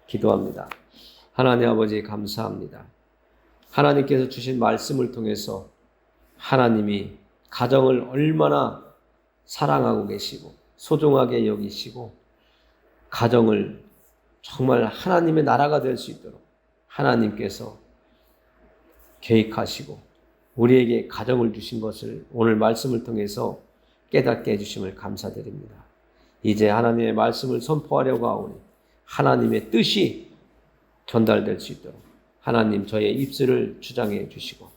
기도합니다. 하나님 아버지 감사합니다. 하나님께서 주신 말씀을 통해서 하나님이 가정을 얼마나 사랑하고 계시고 소중하게 여기시고 가정을 정말 하나님의 나라가 될 수 있도록 하나님께서 계획하시고 우리에게 가정을 주신 것을 오늘 말씀을 통해서 깨닫게 해주심을 감사드립니다. 이제 하나님의 말씀을 선포하려고 하오니 하나님의 뜻이 전달될 수 있도록 하나님 저의 입술을 주장해 주시고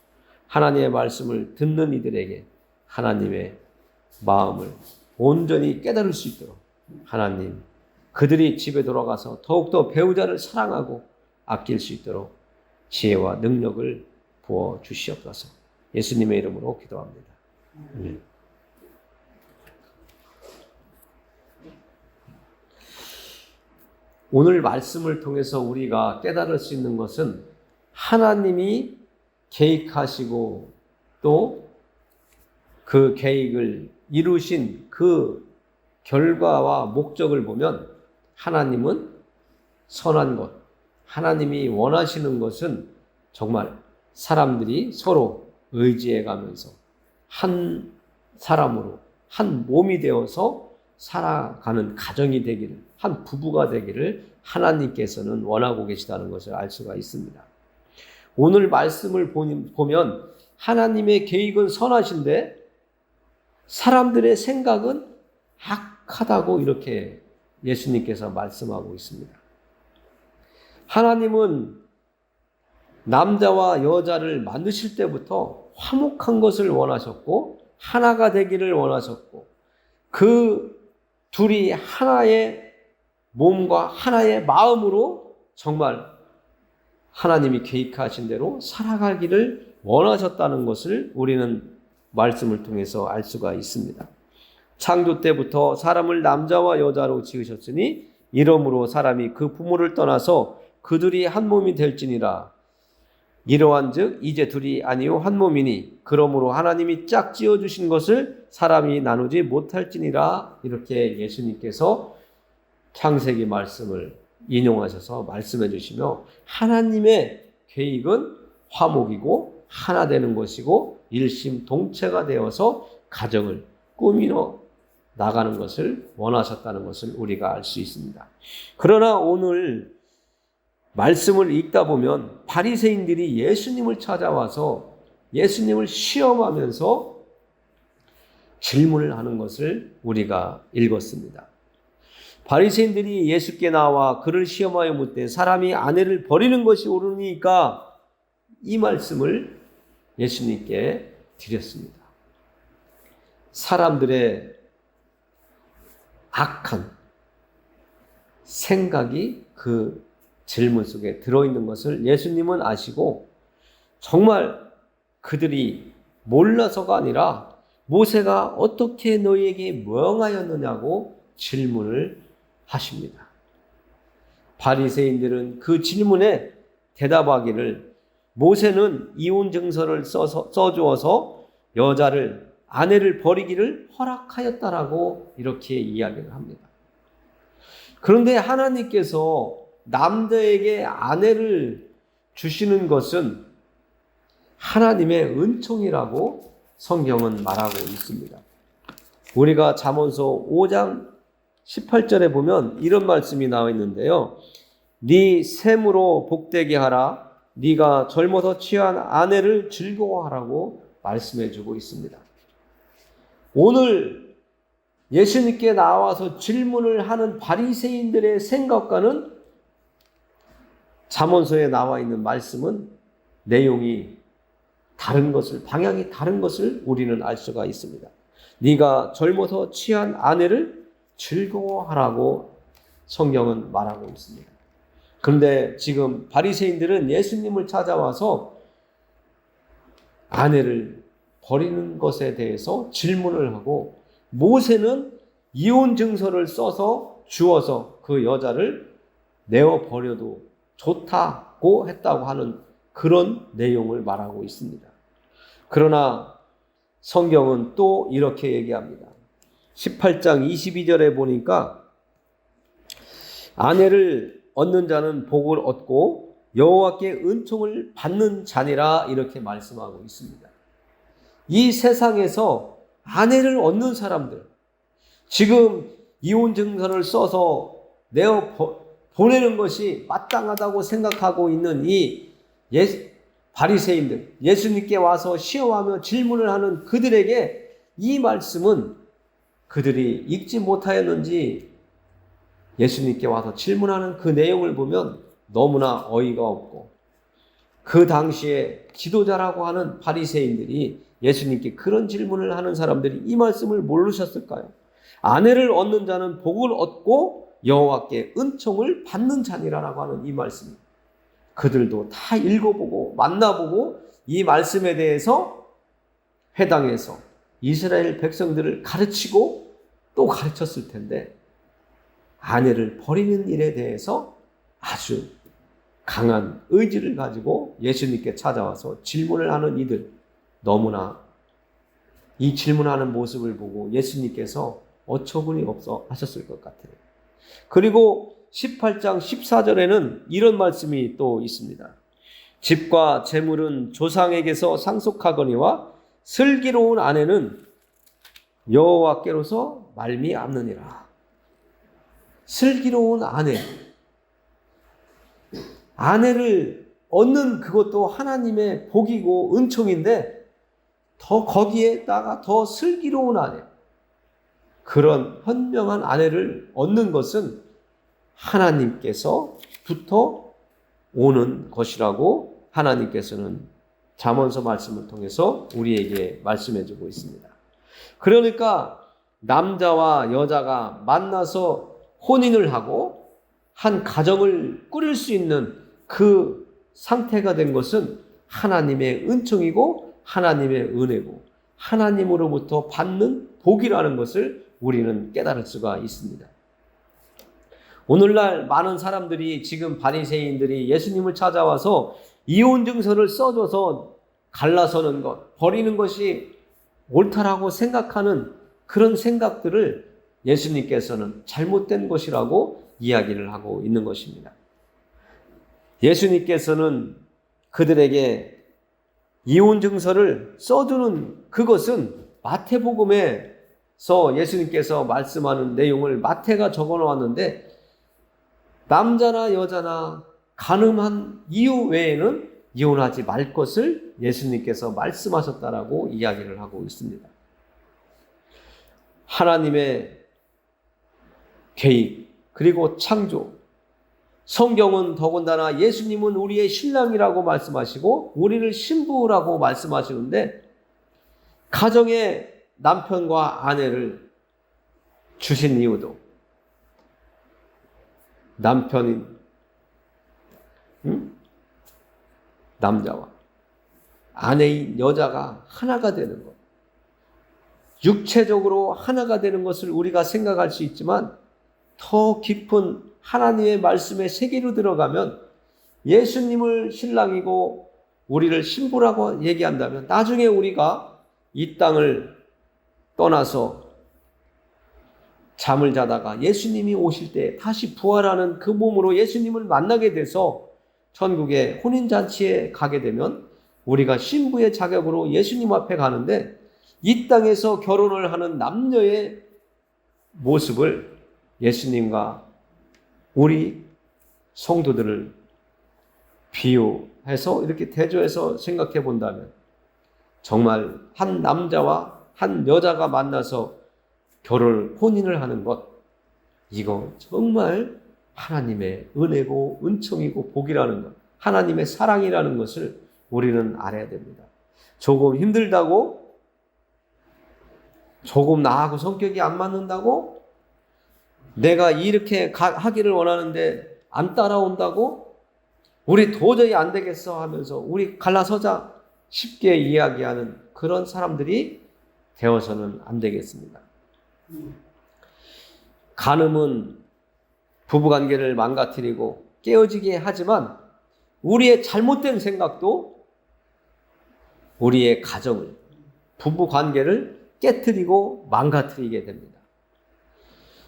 하나님의 말씀을 듣는 이들에게 하나님의 마음을 온전히 깨달을 수 있도록 하나님 그들이 집에 돌아가서 더욱더 배우자를 사랑하고 아낄 수 있도록 지혜와 능력을 부어 주시옵소서. 예수님의 이름으로 기도합니다. 오늘 말씀을 통해서 우리가 깨달을 수 있는 것은 하나님이 계획하시고 또 그 계획을 이루신 그 결과와 목적을 보면 하나님은 선한 것, 하나님이 원하시는 것은 정말 사람들이 서로 의지해 가면서 한 사람으로 한 몸이 되어서 살아가는 가정이 되기를, 한 부부가 되기를 하나님께서는 원하고 계시다는 것을 알 수가 있습니다. 오늘 말씀을 보면 하나님의 계획은 선하신데 사람들의 생각은 악하다고 이렇게 예수님께서 말씀하고 있습니다. 하나님은 남자와 여자를 만드실 때부터 화목한 것을 원하셨고 하나가 되기를 원하셨고 그 둘이 하나의 몸과 하나의 마음으로 정말 하나님이 계획하신 대로 살아가기를 원하셨다는 것을 우리는 말씀을 통해서 알 수가 있습니다. 창조 때부터 사람을 남자와 여자로 지으셨으니 이러므로 사람이 그 부모를 떠나서 그들이 한 몸이 될지니라. 이러한즉 이제 둘이 아니요 한 몸이니 그러므로 하나님이 짝 지어주신 것을 사람이 나누지 못할지니라. 이렇게 예수님께서 창세기 말씀을 인용하셔서 말씀해 주시며 하나님의 계획은 화목이고 하나 되는 것이고 일심동체가 되어서 가정을 꾸미러 나가는 것을 원하셨다는 것을 우리가 알 수 있습니다. 그러나 오늘 말씀을 읽다 보면 바리새인들이 예수님을 찾아와서 예수님을 시험하면서 질문을 하는 것을 우리가 읽었습니다. 바리새인들이 예수께 나와 그를 시험하여 묻되 사람이 아내를 버리는 것이 옳으니까 이 말씀을 예수님께 드렸습니다. 사람들의 악한 생각이 그 질문 속에 들어있는 것을 예수님은 아시고 정말 그들이 몰라서가 아니라 모세가 어떻게 너희에게 명하였느냐고 질문을 하십니다. 바리새인들은 그 질문에 대답하기를 모세는 이혼 증서를 써주어서 여자를 아내를 버리기를 허락하였다라고 이렇게 이야기를 합니다. 그런데 하나님께서 남자에게 아내를 주시는 것은 하나님의 은총이라고 성경은 말하고 있습니다. 우리가 잠언서 5장 18절에 보면 이런 말씀이 나와 있는데요. 네 샘으로 복되게 하라. 네가 젊어서 취한 아내를 즐거워하라고 말씀해 주고 있습니다. 오늘 예수님께 나와서 질문을 하는 바리새인들의 생각과는 잠언서에 나와 있는 말씀은 내용이 다른 것을, 방향이 다른 것을 우리는 알 수가 있습니다. 네가 젊어서 취한 아내를 즐거워하라고 성경은 말하고 있습니다. 그런데 지금 바리새인들은 예수님을 찾아와서 아내를 버리는 것에 대해서 질문을 하고 모세는 이혼 증서를 써서 주어서 그 여자를 내어 버려도 좋다고 했다고 하는 그런 내용을 말하고 있습니다. 그러나 성경은 또 이렇게 얘기합니다. 18장 22절에 보니까 아내를 얻는 자는 복을 얻고 여호와께 은총을 받는 자니라 이렇게 말씀하고 있습니다. 이 세상에서 아내를 얻는 사람들, 지금 이혼 증서를 써서 내어 보내는 것이 마땅하다고 생각하고 있는 이 바리새인들, 예수님께 와서 시험하며 질문을 하는 그들에게 이 말씀은 그들이 읽지 못하였는지 예수님께 와서 질문하는 그 내용을 보면 너무나 어이가 없고, 그 당시에 지도자라고 하는 바리새인들이 예수님께 그런 질문을 하는 사람들이 이 말씀을 모르셨을까요? 아내를 얻는 자는 복을 얻고 여호와께 은총을 받는 자니라라고 하는 이 말씀, 그들도 다 읽어보고 만나보고 이 말씀에 대해서 회당에서 이스라엘 백성들을 가르치고 또 가르쳤을 텐데, 아내를 버리는 일에 대해서 아주 강한 의지를 가지고 예수님께 찾아와서 질문을 하는 이들, 너무나 이 질문하는 모습을 보고 예수님께서 어처구니 없어 하셨을 것 같아요. 그리고 18장 14절에는 이런 말씀이 또 있습니다. 집과 재물은 조상에게서 상속하거니와 슬기로운 아내는 여호와께로서 말미암느니라. 슬기로운 아내를 얻는 그것도 하나님의 복이고 은총인데, 더 거기에다가 더 슬기로운 아내, 그런 현명한 아내를 얻는 것은 하나님께서부터 오는 것이라고 하나님께서는 잠언서 말씀을 통해서 우리에게 말씀해 주고 있습니다. 그러니까 남자와 여자가 만나서 혼인을 하고 한 가정을 꾸릴 수 있는 그 상태가 된 것은 하나님의 은총이고 하나님의 은혜고 하나님으로부터 받는 복이라는 것을 우리는 깨달을 수가 있습니다. 오늘날 많은 사람들이, 지금 바리새인들이 예수님을 찾아와서 이혼 증서를 써줘서 갈라서는 것, 버리는 것이 옳다라고 생각하는 그런 생각들을 예수님께서는 잘못된 것이라고 이야기를 하고 있는 것입니다. 예수님께서는 그들에게 이혼 증서를 써주는 그것은 마태복음에서 예수님께서 말씀하는 내용을 마태가 적어 놓았는데, 남자나 여자나 간음한 이유 외에는 이혼하지 말 것을 예수님께서 말씀하셨다라고 이야기를 하고 있습니다. 하나님의 계획, 그리고 창조, 성경은 더군다나 예수님은 우리의 신랑이라고 말씀하시고 우리를 신부라고 말씀하시는데, 가정에 남편과 아내를 주신 이유도 남편인 남자와 아내인 여자가 하나가 되는 것, 육체적으로 하나가 되는 것을 우리가 생각할 수 있지만, 더 깊은 하나님의 말씀의 세계로 들어가면 예수님을 신랑이고 우리를 신부라고 얘기한다면, 나중에 우리가 이 땅을 떠나서 잠을 자다가 예수님이 오실 때 다시 부활하는 그 몸으로 예수님을 만나게 돼서 천국의 혼인잔치에 가게 되면 우리가 신부의 자격으로 예수님 앞에 가는데, 이 땅에서 결혼을 하는 남녀의 모습을 예수님과 우리 성도들을 비유해서 이렇게 대조해서 생각해 본다면, 정말 한 남자와 한 여자가 만나서 혼인을 하는 것, 이거 정말 하나님의 은혜고 은총이고 복이라는 것, 하나님의 사랑이라는 것을 우리는 알아야 됩니다. 조금 힘들다고, 조금 나하고 성격이 안 맞는다고, 내가 이렇게 하기를 원하는데 안 따라온다고, 우리 도저히 안 되겠어 하면서 우리 갈라서자 쉽게 이야기하는 그런 사람들이 되어서는 안 되겠습니다. 간음은 부부관계를 망가뜨리고 깨어지게 하지만, 우리의 잘못된 생각도 우리의 가정을, 부부관계를 깨뜨리고 망가뜨리게 됩니다.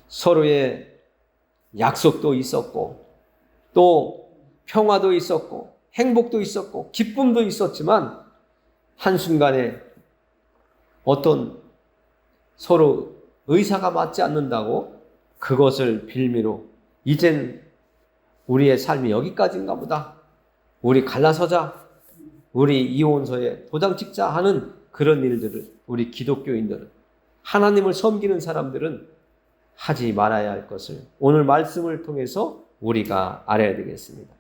서로의 약속도 있었고 또 평화도 있었고 행복도 있었고 기쁨도 있었지만 한순간에 어떤 서로 의사가 맞지 않는다고 그것을 빌미로 이젠 우리의 삶이 여기까지인가 보다. 우리 갈라서자, 우리 이혼서에 도장 찍자 하는 그런 일들을 우리 기독교인들은, 하나님을 섬기는 사람들은 하지 말아야 할 것을 오늘 말씀을 통해서 우리가 알아야 되겠습니다.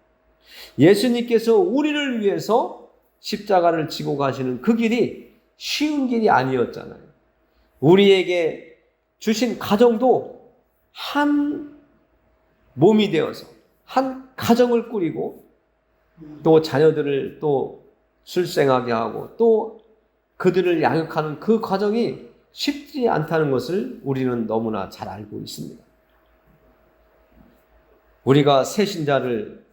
예수님께서 우리를 위해서 십자가를 지고 가시는 그 길이 쉬운 길이 아니었잖아요. 우리에게 주신 가정도 한 몸이 되어서 한 가정을 꾸리고 또 자녀들을 또 출생하게 하고 또 그들을 양육하는 그 과정이 쉽지 않다는 것을 우리는 너무나 잘 알고 있습니다. 우리가 새신자를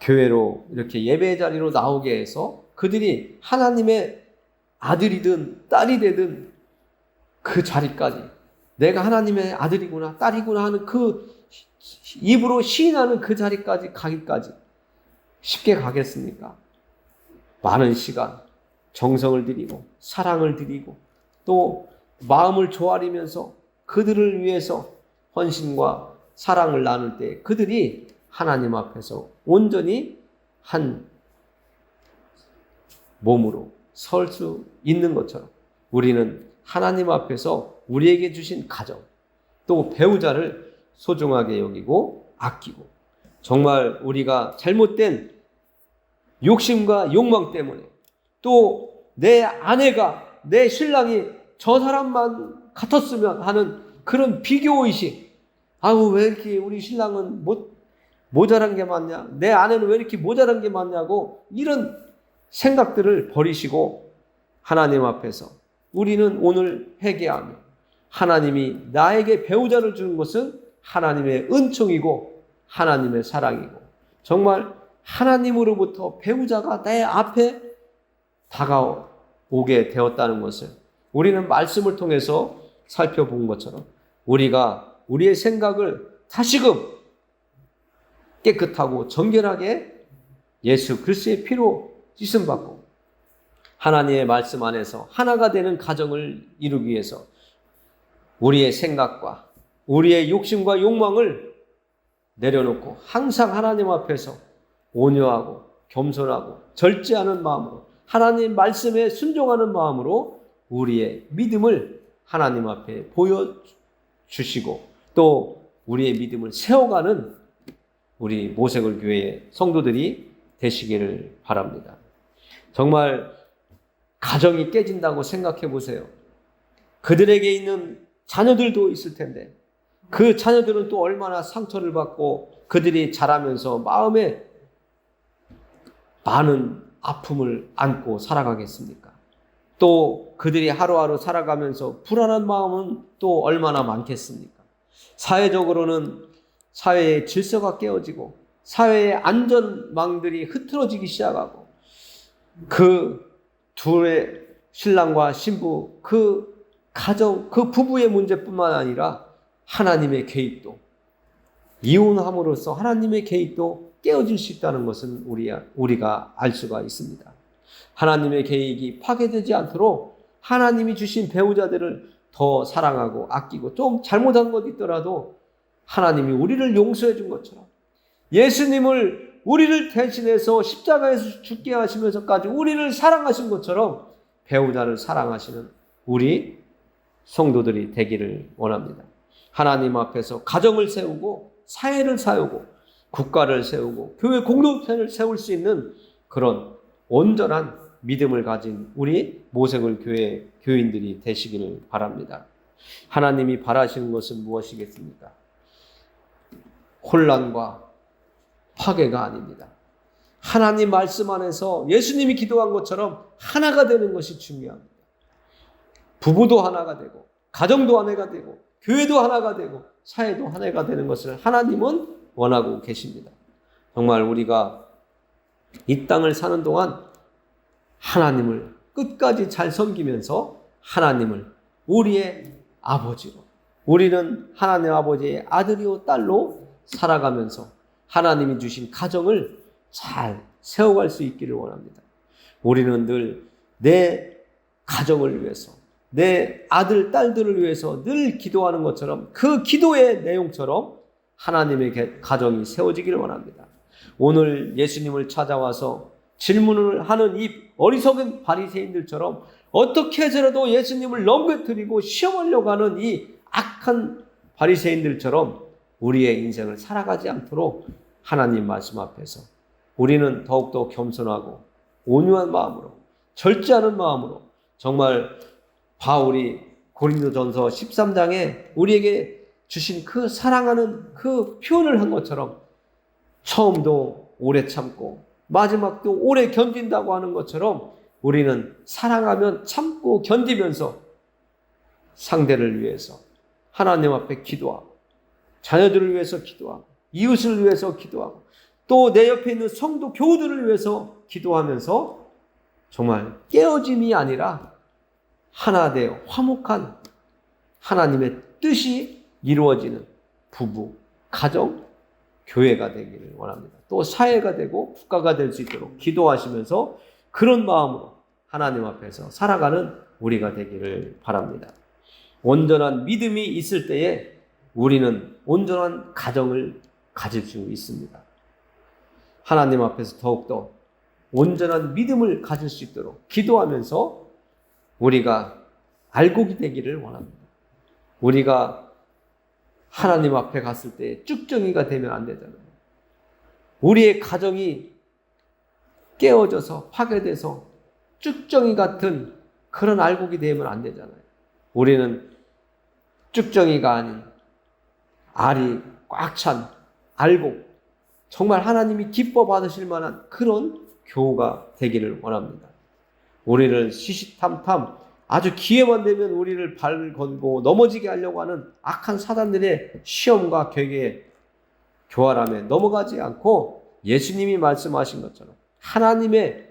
교회로 이렇게 예배 자리로 나오게 해서 그들이 하나님의 아들이든 딸이 되든 그 자리까지 내가 하나님의 아들이구나 딸이구나 하는 그 입으로 시인하는 그 자리까지 가기까지 쉽게 가겠습니까? 많은 시간, 정성을 들이고 사랑을 들이고 또 마음을 조아리면서 그들을 위해서 헌신과 사랑을 나눌 때 그들이 하나님 앞에서 온전히 한 몸으로 설 수 있는 것처럼 우리는 하나님 앞에서 우리에게 주신 가정 또 배우자를 소중하게 여기고 아끼고, 정말 우리가 잘못된 욕심과 욕망 때문에 또 내 아내가 내 신랑이 저 사람만 같았으면 하는 그런 비교의식, 아우 왜 이렇게 우리 신랑은 모자란 게 많냐, 내 아내는 왜 이렇게 모자란 게 많냐고 이런 생각들을 버리시고 하나님 앞에서 우리는 오늘 회개하며 하나님이 나에게 배우자를 주는 것은 하나님의 은총이고 하나님의 사랑이고 정말 하나님으로부터 배우자가 내 앞에 다가오게 되었다는 것을 우리는 말씀을 통해서 살펴본 것처럼 우리가 우리의 생각을 다시금 깨끗하고 정결하게 예수 그리스도의 피로 씻음받고 하나님의 말씀 안에서 하나가 되는 가정을 이루기 위해서 우리의 생각과 우리의 욕심과 욕망을 내려놓고 항상 하나님 앞에서 온유하고 겸손하고 절제하는 마음으로 하나님 말씀에 순종하는 마음으로 우리의 믿음을 하나님 앞에 보여주시고 또 우리의 믿음을 세워가는 우리 모세골 교회의 성도들이 되시기를 바랍니다. 정말 가정이 깨진다고 생각해 보세요. 그들에게 있는 자녀들도 있을 텐데 그 자녀들은 또 얼마나 상처를 받고 그들이 자라면서 마음에 많은 아픔을 안고 살아가겠습니까? 또 그들이 하루하루 살아가면서 불안한 마음은 또 얼마나 많겠습니까? 사회적으로는 사회의 질서가 깨어지고 사회의 안전망들이 흐트러지기 시작하고 그 둘의 신랑과 신부 그 가정 그 부부의 문제뿐만 아니라 하나님의 개입도 이혼함으로써 하나님의 개입도 깨어질 수 있다는 것은 우리가 알 수가 있습니다. 하나님의 계획이 파괴되지 않도록 하나님이 주신 배우자들을 더 사랑하고 아끼고 좀 잘못한 것 있더라도 하나님이 우리를 용서해 준 것처럼 예수님을 우리를 대신해서 십자가에서 죽게 하시면서까지 우리를 사랑하신 것처럼 배우자를 사랑하시는 우리 성도들이 되기를 원합니다. 하나님 앞에서 가정을 세우고 사회를 세우고 국가를 세우고 교회 공동체를 세울 수 있는 그런 온전한 믿음을 가진 우리 모세골 교회 교인들이 되시기를 바랍니다. 하나님이 바라시는 것은 무엇이겠습니까? 혼란과 파괴가 아닙니다. 하나님 말씀 안에서 예수님이 기도한 것처럼 하나가 되는 것이 중요합니다. 부부도 하나가 되고 가정도 하나가 되고 교회도 하나가 되고 사회도 하나가 되는 것을 하나님은 원하고 계십니다. 정말 우리가 이 땅을 사는 동안 하나님을 끝까지 잘 섬기면서 하나님을 우리의 아버지로 우리는 하나님 아버지의 아들이요 딸로 살아가면서 하나님이 주신 가정을 잘 세워갈 수 있기를 원합니다. 우리는 늘 내 가정을 위해서, 내 아들, 딸들을 위해서 늘 기도하는 것처럼 그 기도의 내용처럼 하나님의 가정이 세워지기를 원합니다. 오늘 예수님을 찾아와서 질문을 하는 이 어리석은 바리새인들처럼 어떻게 해서라도 예수님을 넘겨뜨리고 시험하려고 하는 이 악한 바리새인들처럼 우리의 인생을 살아가지 않도록 하나님 말씀 앞에서 우리는 더욱더 겸손하고 온유한 마음으로, 절제하는 마음으로, 정말 바울이 고린도전서 13장에 우리에게 주신 그 사랑하는 그 표현을 한 것처럼 처음도 오래 참고 마지막도 오래 견딘다고 하는 것처럼 우리는 사랑하면 참고 견디면서 상대를 위해서 하나님 앞에 기도하고, 자녀들을 위해서 기도하고, 이웃을 위해서 기도하고, 또 내 옆에 있는 성도 교우들을 위해서 기도하면서 정말 깨어짐이 아니라 하나 되어 화목한 하나님의 뜻이 이루어지는 부부, 가정, 교회가 되기를 원합니다. 또 사회가 되고 국가가 될 수 있도록 기도하시면서 그런 마음으로 하나님 앞에서 살아가는 우리가 되기를 바랍니다. 온전한 믿음이 있을 때에 우리는 온전한 가정을 가질 수 있습니다. 하나님 앞에서 더욱더 온전한 믿음을 가질 수 있도록 기도하면서 우리가 알곡이 되기를 원합니다. 우리가 하나님 앞에 갔을 때 쭉정이가 되면 안 되잖아요. 우리의 가정이 깨어져서 파괴돼서 쭉정이 같은 그런 알곡이 되면 안 되잖아요. 우리는 쭉정이가 아닌 알이 꽉 찬 알곡, 정말 하나님이 기뻐 받으실 만한 그런 교우가 되기를 원합니다. 우리를 시시탐탐 아주 기회만 되면 우리를 발 걸고 넘어지게 하려고 하는 악한 사단들의 시험과 궤계에 교활함에 넘어가지 않고 예수님이 말씀하신 것처럼 하나님의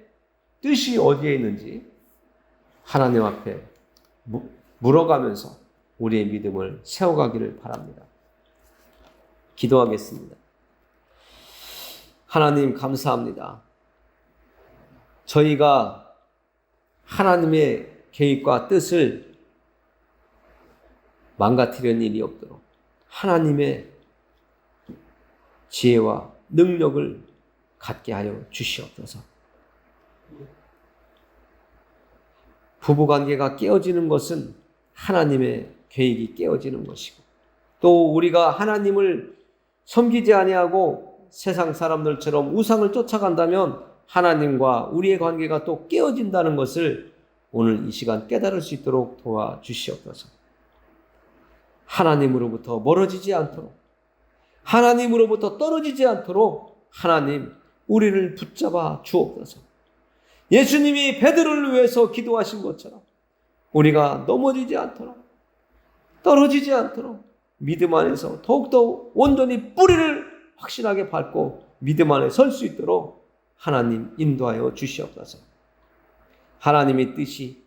뜻이 어디에 있는지 하나님 앞에 물어가면서 우리의 믿음을 세워가기를 바랍니다. 기도하겠습니다. 하나님 감사합니다. 저희가 하나님의 계획과 뜻을 망가뜨리는 일이 없도록 하나님의 지혜와 능력을 갖게 하여 주시옵소서. 부부관계가 깨어지는 것은 하나님의 계획이 깨어지는 것이고, 또 우리가 하나님을 섬기지 아니하고 세상 사람들처럼 우상을 쫓아간다면 하나님과 우리의 관계가 또 깨어진다는 것을 오늘 이 시간 깨달을 수 있도록 도와주시옵소서. 하나님으로부터 멀어지지 않도록, 하나님으로부터 떨어지지 않도록 하나님 우리를 붙잡아 주옵소서. 예수님이 베드로를 위해서 기도하신 것처럼 우리가 넘어지지 않도록, 떨어지지 않도록 믿음 안에서 더욱더 온전히 뿌리를 확실하게 밟고 믿음 안에 설 수 있도록 하나님 인도하여 주시옵소서. 하나님의 뜻이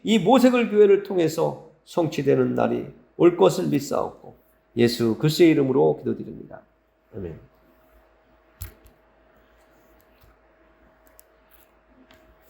이 모색을 교회를 통해서 성취되는 날이 올 것을 믿사옵고 예수 그리스도의 이름으로 기도드립니다. 아멘.